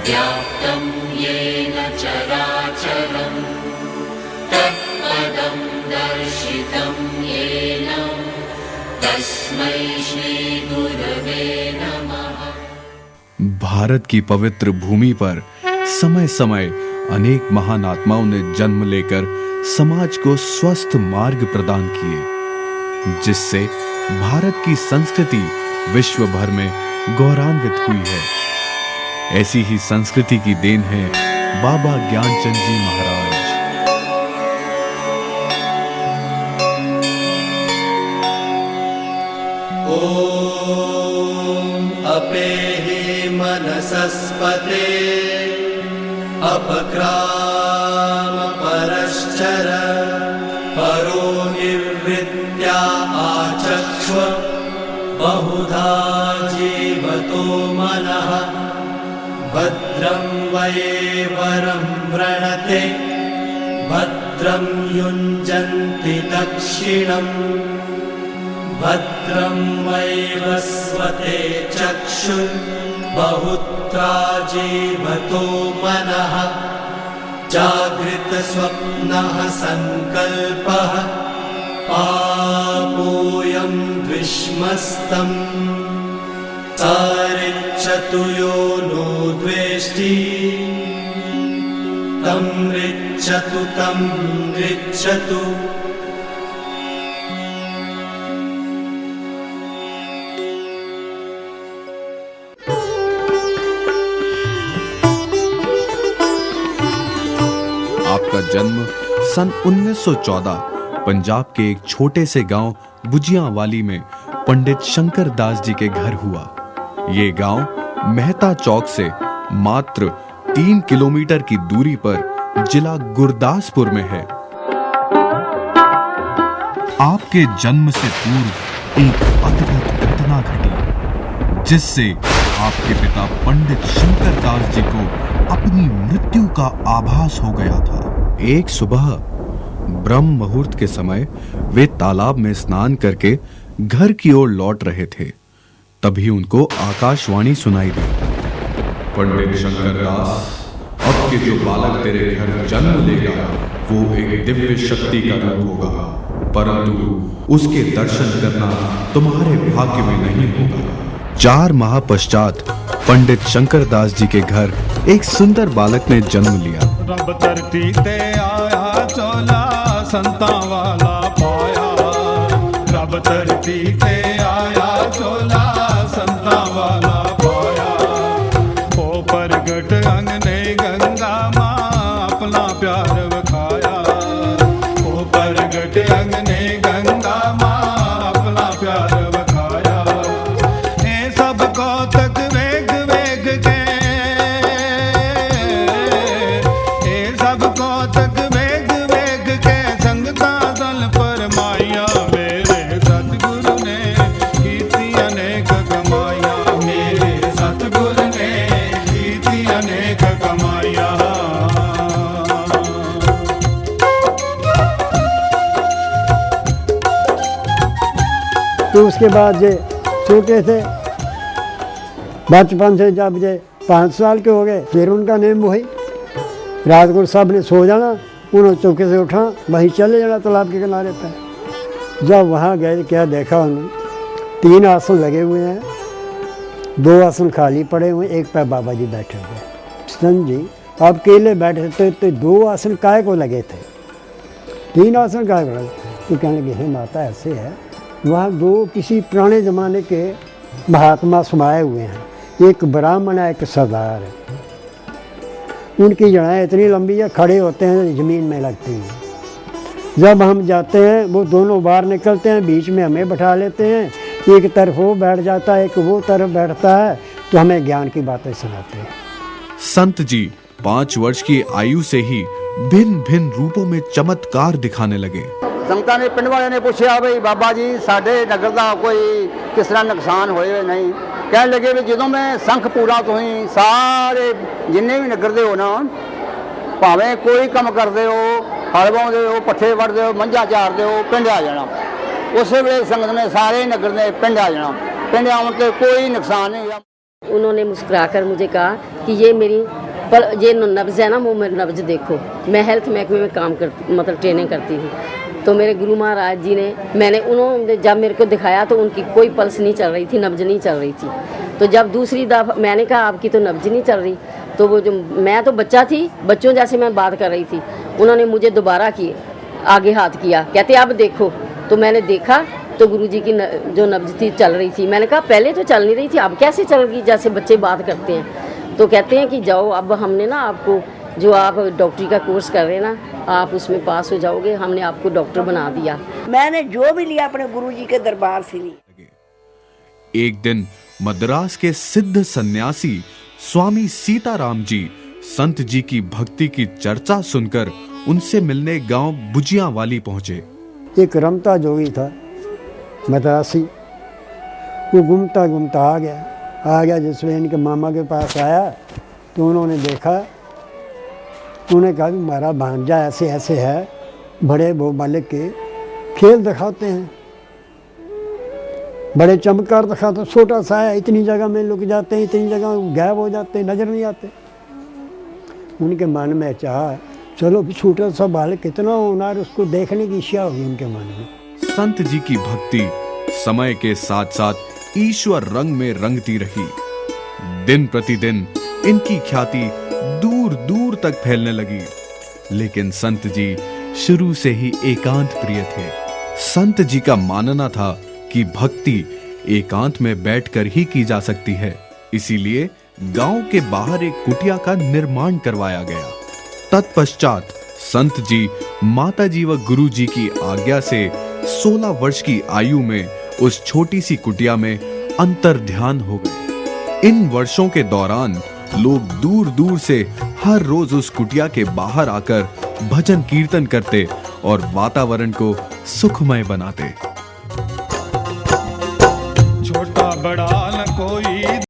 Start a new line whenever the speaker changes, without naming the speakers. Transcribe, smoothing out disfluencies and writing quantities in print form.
व्याप्तं येन चराचरं तत्पदं दर्शितं येन तस्मै श्रीगुरवे नमः।
भारत की पवित्र भूमि पर समय समय अनेक महान आत्माओं ने जन्म लेकर समाज को स्वस्थ मार्ग प्रदान किए, जिससे भारत की संस्कृति विश्व भर में गौरवान्वित हुई है। ऐसी ही संस्कृति की देन है बाबा ज्ञानचंद जी महाराज।
ओम अपेहि मनसस्पते अपक्राम परश्चर परो निर्वृत्या आचक्ष्व बहुधा जीवतो मनः भद्रं वैवरं वृणते भद्रं युञ्जन्ति दक्षिणम् भद्रं वैवस्वते चक्षुर्बहुत्रा जीवतो मनः जागृतस्वप्नः संकल्पः पापोऽयं द्विष्मस्तम् सारिच्छतु यो नो द्वेष्टि तं ऋच्छतु
आपका जन्म सन 1914 पंजाब के एक छोटे से गांव बुजियांवाली में पंडित शंकर दास जी के घर हुआ। ये गांव मेहता चौक से मात्र 3 किलोमीटर की दूरी पर जिला गुरदासपुर में है। आपके जन्म से पूर्व एक अद्भुत घटना घटी, जिससे आपके पिता पंडित शंकर दास जी को अपनी मृत्यु का आभास हो गया था। एक सुबह ब्रह्म मुहूर्त के समय वे तालाब में स्नान करके घर की ओर लौट रहे थे। तभी उनको आकाशवाणी सुनाई दी। पंडित शंकर दास, अब के जो बालक तेरे घर जन्म लेगा वो एक दिव्य शक्ति का रूप होगा, परंतु उसके दर्शन करना तुम्हारे भाग्य में नहीं होगा। 4 माह पश्चात पंडित शंकर दास जी के घर एक सुंदर बालक ने जन्म लिया।
रब धरती ते आया चोला संता वाला पाया, रब धरती ते आया चोला संता वाला पाया। ओ प्रगट अंगने गंगा माँ अपना प्यार वखाया, ओ प्रगट अंगने गंगा माँ अपना प्यार वखाया। ए सब को तक वेग वेग के सबको तक वेग वेग के संगता दल पर माया। मेरे सतगुरु ने कीती अनेक कमाइया, मेरे सतगुरु ने कीती अनेक कमाइया।
तो उसके बाद जे छोटे थे, बचपन से जब जे 5 साल के हो गए फिर उनका नेम वही। रात को सब ने सो जाना, उन्होंने चौके से उठा वहीं चले जाना तालाब के किनारे पर। जब वहाँ गए क्या देखा उन्होंने, 3 आसन लगे हुए हैं, 2 आसन खाली पड़े हुए, एक पर बाबा जी बैठे हुए। सन जी आप अकेले बैठे थे तो 2 आसन काय को लगे थे, 3 आसन काय को लगे? तो कहने लगे हे माता ऐसे है, वहाँ 2 किसी पुराने ज़माने के महात्मा समाये हुए हैं, एक ब्राह्मण है एक सरदार है। उनकी जड़ें इतनी लंबी है, खड़े होते हैं ज़मीन में लगती हैं। जब हम जाते हैं वो दोनों बाहर निकलते हैं, बीच में हमें बैठा लेते हैं, एक तरफ वो बैठ जाता है एक वो तरफ बैठता है, तो हमें ज्ञान की बातें सुनाते हैं।
संत जी 5 वर्ष की आयु से ही भिन्न भिन्न रूपों में चमत्कार दिखाने लगे।
संगतां ने पिंड वाले ने पूछा भाई बाबा जी साडे नगर का कोई किस तरह नुकसान होए नहीं? कह लगे भी जो मैं संख पूरा तुसीं सारे जिन्ने भी नगर दे हो ना, भावें कोई काम करते हो, हल बाउंदे हो, पट्ठे वढ़दे हो, मंझां चारदे हो, पिंड आ जाना। उस वे संगत ने सारे नगर ने पिंड आ जाना। पिंड आउण ते कोई नुकसान नहीं हुआ।
उन्होंने मुस्कुराकर मुझे कहा कि ये ये नब्ज़ है ना, वो मेरी नब्ज़ देखो। मैं हेल्थ महकमे में काम मतलब ट्रेनिंग करती हूँ। तो मेरे गुरु महाराज जी ने उन्होंने जब मेरे को दिखाया तो उनकी कोई पल्स नहीं चल रही थी, नब्ज़ नहीं चल रही थी। तो जब दूसरी दफ़ा मैंने कहा आपकी तो नब्ज़ नहीं चल रही, तो वो जो मैं तो बच्चा थी, बच्चों जैसे मैं बात कर रही थी, उन्होंने मुझे दोबारा आगे हाथ किया, कहते अब देखो। तो मैंने देखा तो गुरुजी की जो नब्ज़ थी चल रही थी। मैंने कहा पहले तो चल नहीं रही थी, अब कैसे चल गई, जैसे बच्चे बात करते हैं। तो कहते हैं कि जाओ, अब हमने ना आपको, जो आप डॉक्टरी का कोर्स कर रहे हैं ना, आप उसमें पास हो जाओगे, हमने आपको डॉक्टर बना दिया।
मैंने जो भी लिया अपने गुरुजी के दरबार से लिया।
एक दिन मद्रास के सिद्ध सन्यासी स्वामी सीताराम जी संत जी की भक्ति की चर्चा सुनकर उनसे मिलने गांव बुजिया वाली पहुंचे।
एक रमता जोगी था मद्रासी, वो घूमता घूमता आ गया। जिसमें इनके मामा के पास आया तो उन्होंने देखा, उन्होंने कहा कि हमारा भांजा ऐसे ऐसे है, बड़े वो मालिक के खेल दिखाते हैं, बड़े चमत्कार दिखाते, छोटा सा है, इतनी जगह में लुक जाते हैं, इतनी जगह गायब हो जाते हैं, नजर नहीं आते। उनके मन में चाहा चलो छोटा सा बालक कितना होनार, उसको देखने की इच्छा होगी उनके मन में।
संत जी की भक्ति समय के साथ साथ ईश्वर रंग में रंगती रही। दिन प्रतिदिन इनकी ख्याति दूर दूर तक फैलने लगी। लेकिन संत जी शुरू से ही एकांत प्रिय थे। संत जी का मानना था कि भक्ति एकांत में बैठकर ही की जा सकती है। इसीलिए गांव के बाहर एक कुटिया का निर्माण करवाया गया। तत्पश्चात संत जी माता जी व गुरु जी की आज्ञा से 16 वर्ष की आयु में उस छोटी सी कुटिया में अंतर ध्यान हो गए। इन वर्षों के दौरान लोग दूर दूर से हर रोज उस कुटिया के बाहर आकर भजन कीर्तन करते और वातावरण को सुखमय बनाते।
छोटा बड़ा न कोई